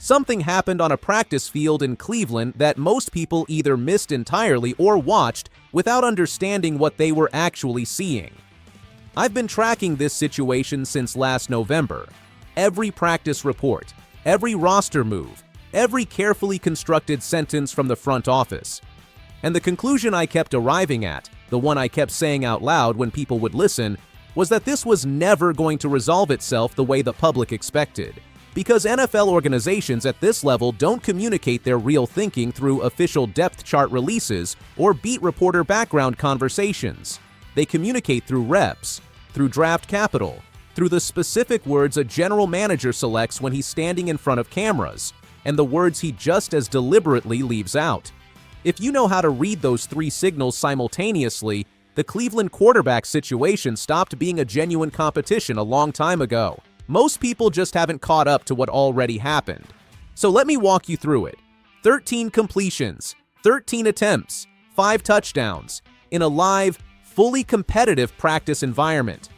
Something happened on a practice field in Cleveland that most people either missed entirely or watched without understanding what they were actually seeing. I've been tracking this situation since last November. Every practice report, every roster move, every carefully constructed sentence from the front office. And the conclusion I kept arriving at, the one I kept saying out loud when people would listen, was that this was never going to resolve itself the way the public expected. Because NFL organizations at this level don't communicate their real thinking through official depth chart releases or beat reporter background conversations. They communicate through reps, through draft capital, through the specific words a general manager selects when he's standing in front of cameras, and the words he just as deliberately leaves out. If you know how to read those three signals simultaneously, the Cleveland quarterback situation stopped being a genuine competition a long time ago. Most people just haven't caught up to what already happened. So let me walk you through it. 13 completions, 13 attempts, 5 touchdowns, in a live, fully competitive practice environment.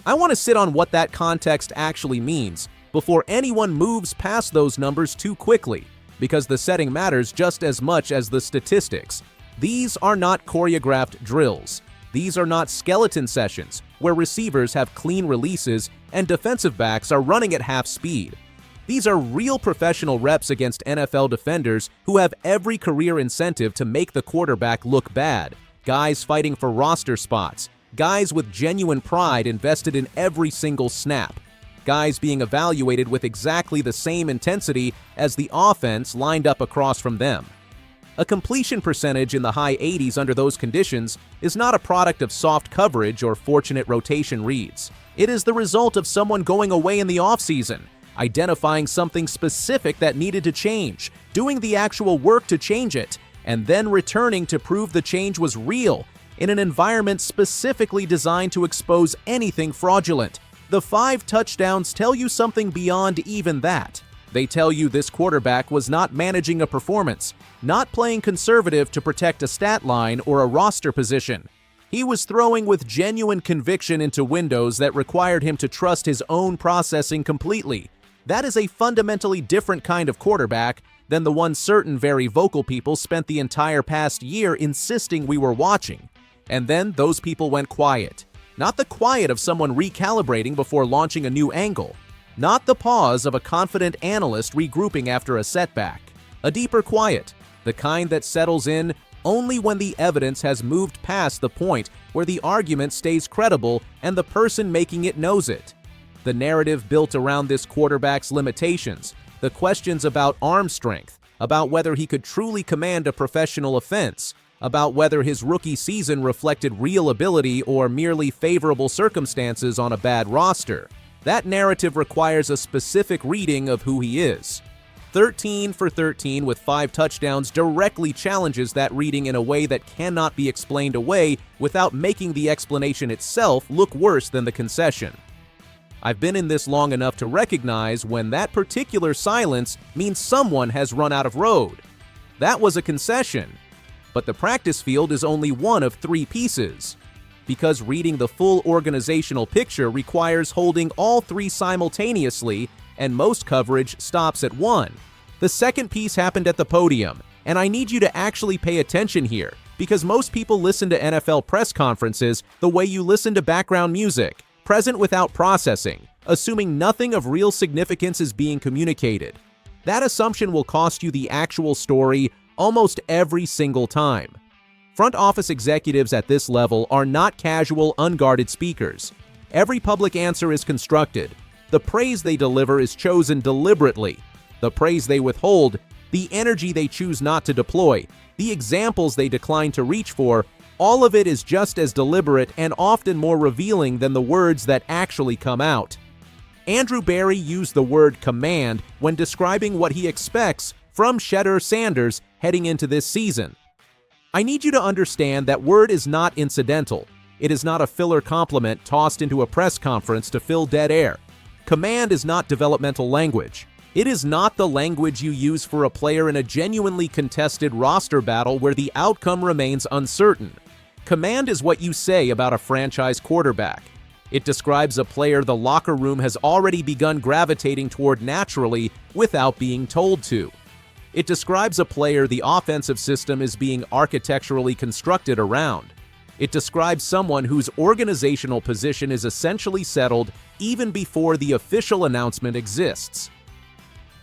I want to sit on what that context actually means before anyone moves past those numbers too quickly, because the setting matters just as much as the statistics. These are not choreographed drills. These are not skeleton sessions where receivers have clean releases and defensive backs are running at half speed. These are real professional reps against NFL defenders who have every career incentive to make the quarterback look bad. Guys fighting for roster spots. Guys with genuine pride invested in every single snap. Guys being evaluated with exactly the same intensity as the offense lined up across from them. A completion percentage in the high 80s under those conditions is not a product of soft coverage or fortunate rotation reads. It is the result of someone going away in the offseason, identifying something specific that needed to change, doing the actual work to change it, and then returning to prove the change was real in an environment specifically designed to expose anything fraudulent. The 5 touchdowns tell you something beyond even that. They tell you this quarterback was not managing a performance, not playing conservative to protect a stat line or a roster position. He was throwing with genuine conviction into windows that required him to trust his own processing completely. That is a fundamentally different kind of quarterback than the one certain very vocal people spent the entire past year insisting we were watching. And then those people went quiet. Not the quiet of someone recalibrating before launching a new angle. Not the pause of a confident analyst regrouping after a setback. A deeper quiet, the kind that settles in only when the evidence has moved past the point where the argument stays credible and the person making it knows it. The narrative built around this quarterback's limitations, the questions about arm strength, about whether he could truly command a professional offense, about whether his rookie season reflected real ability or merely favorable circumstances on a bad roster. That narrative requires a specific reading of who he is. 13 for 13 with 5 touchdowns directly challenges that reading in a way that cannot be explained away without making the explanation itself look worse than the concession. I've been in this long enough to recognize when that particular silence means someone has run out of road. That was a concession. But the practice field is only one of 3 pieces. Because reading the full organizational picture requires holding all 3 simultaneously, and most coverage stops at 1. The second piece happened at the podium, and I need you to actually pay attention here, because most people listen to NFL press conferences the way you listen to background music, present without processing, assuming nothing of real significance is being communicated. That assumption will cost you the actual story almost every single time. Front office executives at this level are not casual, unguarded speakers. Every public answer is constructed. The praise they deliver is chosen deliberately. The praise they withhold, the energy they choose not to deploy, the examples they decline to reach for, all of it is just as deliberate and often more revealing than the words that actually come out. Andrew Berry used the word command when describing what he expects from Shedeur Sanders heading into this season. I need you to understand that word is not incidental. It is not a filler compliment tossed into a press conference to fill dead air. Command is not developmental language. It is not the language you use for a player in a genuinely contested roster battle where the outcome remains uncertain. Command is what you say about a franchise quarterback. It describes a player the locker room has already begun gravitating toward naturally without being told to. It describes a player the offensive system is being architecturally constructed around. It describes someone whose organizational position is essentially settled even before the official announcement exists.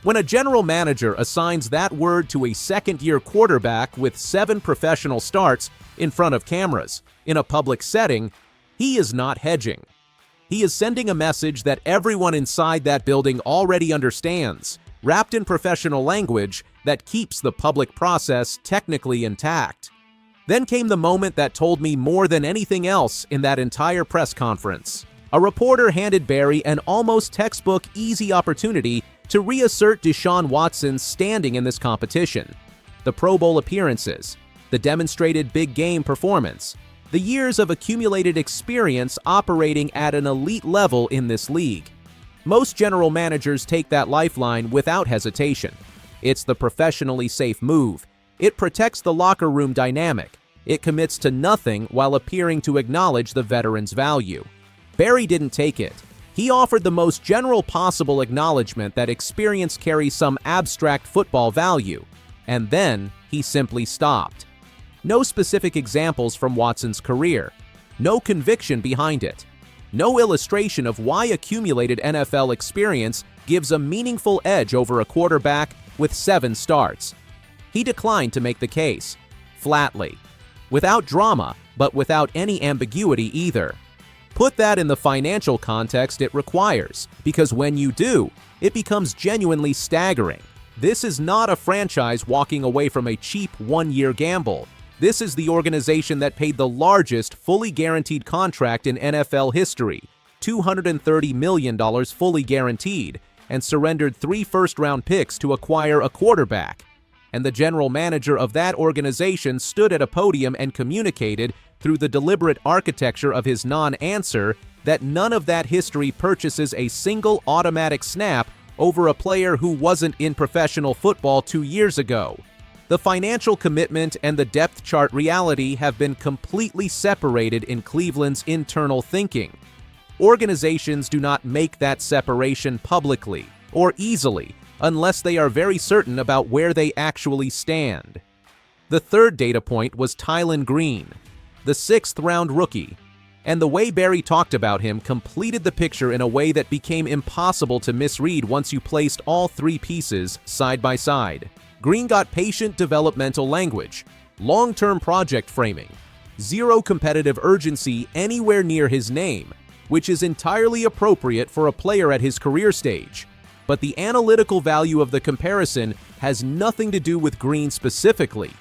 When a general manager assigns that word to a second-year quarterback with 7 professional starts in front of cameras in a public setting, he is not hedging. He is sending a message that everyone inside that building already understands, wrapped in professional language that keeps the public process technically intact. Then came the moment that told me more than anything else in that entire press conference. A reporter handed Barry an almost textbook easy opportunity to reassert Deshaun Watson's standing in this competition. The Pro Bowl appearances, the demonstrated big game performance, the years of accumulated experience operating at an elite level in this league. Most general managers take that lifeline without hesitation. It's the professionally safe move. It protects the locker room dynamic. It commits to nothing while appearing to acknowledge the veteran's value. Barry didn't take it. He offered the most general possible acknowledgement that experience carries some abstract football value, and then he simply stopped. No specific examples from Watson's career. No conviction behind it. No illustration of why accumulated NFL experience gives a meaningful edge over a quarterback with 7 starts. He declined to make the case, flatly. Without drama, but without any ambiguity either. Put that in the financial context it requires, because when you do, it becomes genuinely staggering. This is not a franchise walking away from a cheap one-year gamble. This is the organization that paid the largest fully guaranteed contract in NFL history, $230 million fully guaranteed, and surrendered 3 first-round picks to acquire a quarterback. And the general manager of that organization stood at a podium and communicated, through the deliberate architecture of his non-answer, that none of that history purchases a single automatic snap over a player who wasn't in professional football 2 years ago. The financial commitment and the depth chart reality have been completely separated in Cleveland's internal thinking. Organizations do not make that separation publicly or easily unless they are very certain about where they actually stand. The third data point was Tylen Green, the 6th-round rookie, and the way Barry talked about him completed the picture in a way that became impossible to misread once you placed all 3 pieces side by side. Green got patient developmental language, long-term project framing, 0 competitive urgency anywhere near his name, which is entirely appropriate for a player at his career stage. But the analytical value of the comparison has nothing to do with Green specifically.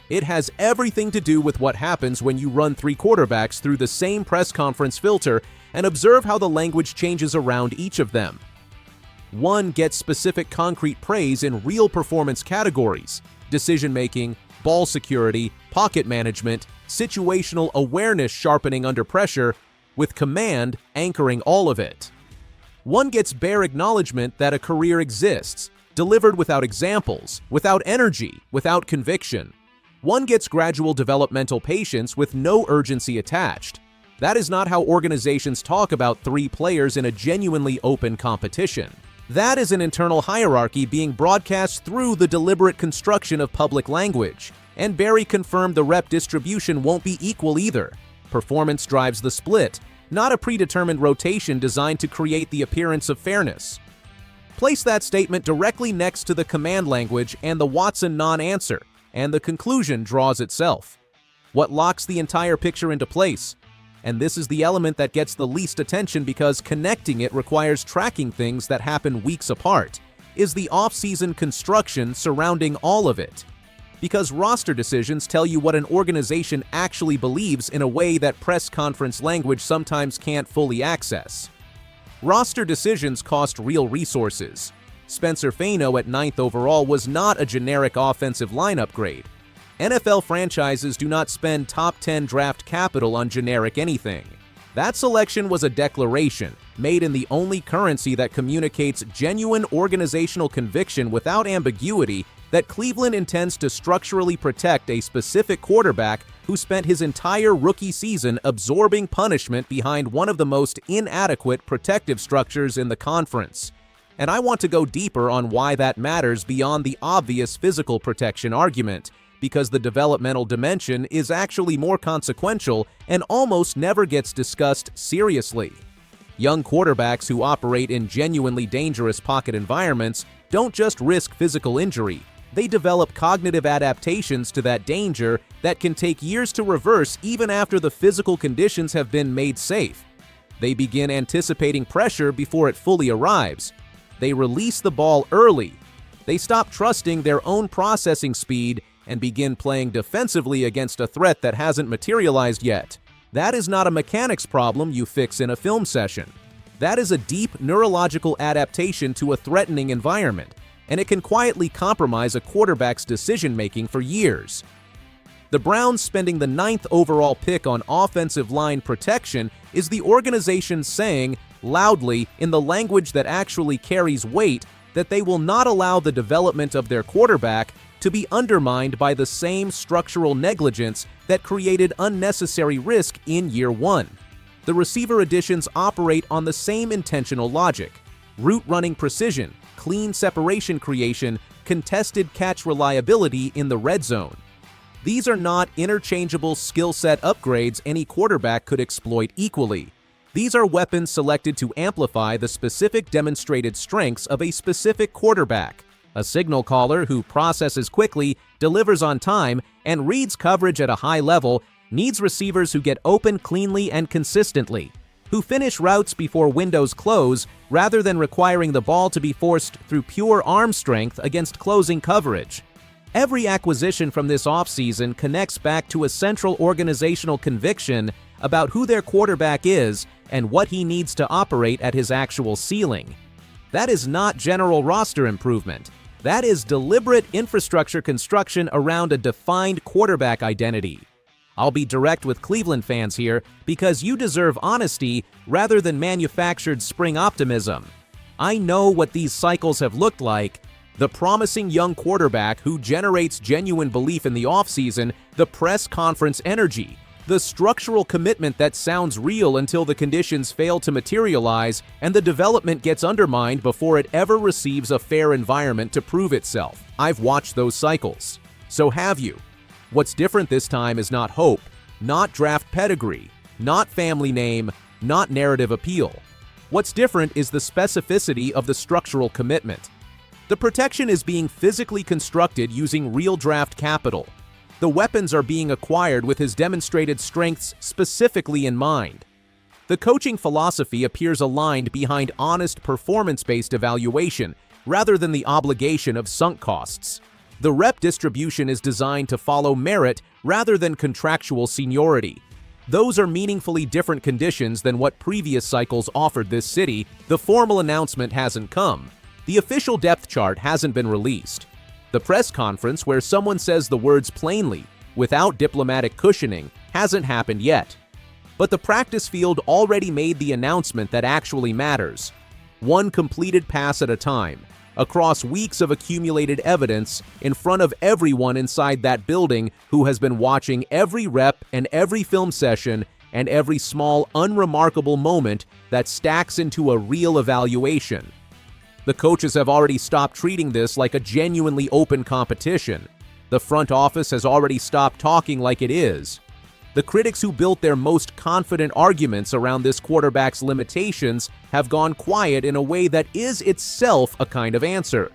It has everything to do with what happens when you run 3 quarterbacks through the same press conference filter and observe how the language changes around each of them. One gets specific concrete praise in real performance categories: decision-making, ball security, pocket management, situational awareness sharpening under pressure, with command anchoring all of it. One gets bare acknowledgement that a career exists, delivered without examples, without energy, without conviction. One gets gradual developmental patience with no urgency attached. That is not how organizations talk about 3 players in a genuinely open competition. That is an internal hierarchy being broadcast through the deliberate construction of public language. And Barry confirmed the rep distribution won't be equal either. Performance drives the split, not a predetermined rotation designed to create the appearance of fairness. Place that statement directly next to the command language and the Watson non-answer, and the conclusion draws itself. What locks the entire picture into place? And this is the element that gets the least attention because connecting it requires tracking things that happen weeks apart, is the off-season construction surrounding all of it. Because roster decisions tell you what an organization actually believes in a way that press conference language sometimes can't fully access. Roster decisions cost real resources. Spencer Fano at 9th overall was not a generic offensive line upgrade. NFL franchises do not spend top 10 draft capital on generic anything. That selection was a declaration, made in the only currency that communicates genuine organizational conviction without ambiguity, that Cleveland intends to structurally protect a specific quarterback who spent his entire rookie season absorbing punishment behind one of the most inadequate protective structures in the conference. And I want to go deeper on why that matters beyond the obvious physical protection argument, because the developmental dimension is actually more consequential and almost never gets discussed seriously. Young quarterbacks who operate in genuinely dangerous pocket environments don't just risk physical injury. They develop cognitive adaptations to that danger that can take years to reverse even after the physical conditions have been made safe. They begin anticipating pressure before it fully arrives. They release the ball early. They stop trusting their own processing speed and begin playing defensively against a threat that hasn't materialized yet. That is not a mechanics problem you fix in a film session. That is a deep neurological adaptation to a threatening environment, and it can quietly compromise a quarterback's decision-making for years. The Browns spending the 9th overall pick on offensive line protection is the organization saying, loudly, in the language that actually carries weight, that they will not allow the development of their quarterback to be undermined by the same structural negligence that created unnecessary risk in year one. The receiver additions operate on the same intentional logic: route running precision, clean separation creation, contested catch reliability in the red zone. These are not interchangeable skill set upgrades any quarterback could exploit equally. These are weapons selected to amplify the specific demonstrated strengths of a specific quarterback. A signal caller who processes quickly, delivers on time, and reads coverage at a high level needs receivers who get open cleanly and consistently, who finish routes before windows close rather than requiring the ball to be forced through pure arm strength against closing coverage. Every acquisition from this offseason connects back to a central organizational conviction about who their quarterback is and what he needs to operate at his actual ceiling. That is not general roster improvement. That is deliberate infrastructure construction around a defined quarterback identity. I'll be direct with Cleveland fans here because you deserve honesty rather than manufactured spring optimism. I know what these cycles have looked like. The promising young quarterback who generates genuine belief in the offseason, the press conference energy, the structural commitment that sounds real until the conditions fail to materialize and the development gets undermined before it ever receives a fair environment to prove itself. I've watched those cycles. So have you. What's different this time is not hope, not draft pedigree, not family name, not narrative appeal. What's different is the specificity of the structural commitment. The protection is being physically constructed using real draft capital. The weapons are being acquired with his demonstrated strengths specifically in mind. The coaching philosophy appears aligned behind honest performance-based evaluation rather than the obligation of sunk costs. The rep distribution is designed to follow merit rather than contractual seniority. Those are meaningfully different conditions than what previous cycles offered this city. The formal announcement hasn't come. The official depth chart hasn't been released. The press conference where someone says the words plainly, without diplomatic cushioning, hasn't happened yet. But the practice field already made the announcement that actually matters. One completed pass at a time, across weeks of accumulated evidence, in front of everyone inside that building who has been watching every rep and every film session and every small, unremarkable moment that stacks into a real evaluation. The coaches have already stopped treating this like a genuinely open competition. The front office has already stopped talking like it is. The critics who built their most confident arguments around this quarterback's limitations have gone quiet in a way that is itself a kind of answer.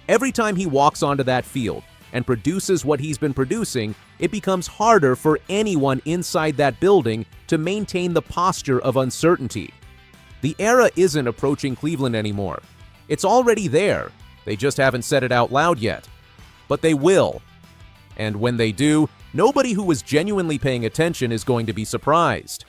Every time he walks onto that field and produces what he's been producing, it becomes harder for anyone inside that building to maintain the posture of uncertainty. The era isn't approaching Cleveland anymore. It's already there. They just haven't said it out loud yet. But they will. And when they do, nobody who was genuinely paying attention is going to be surprised.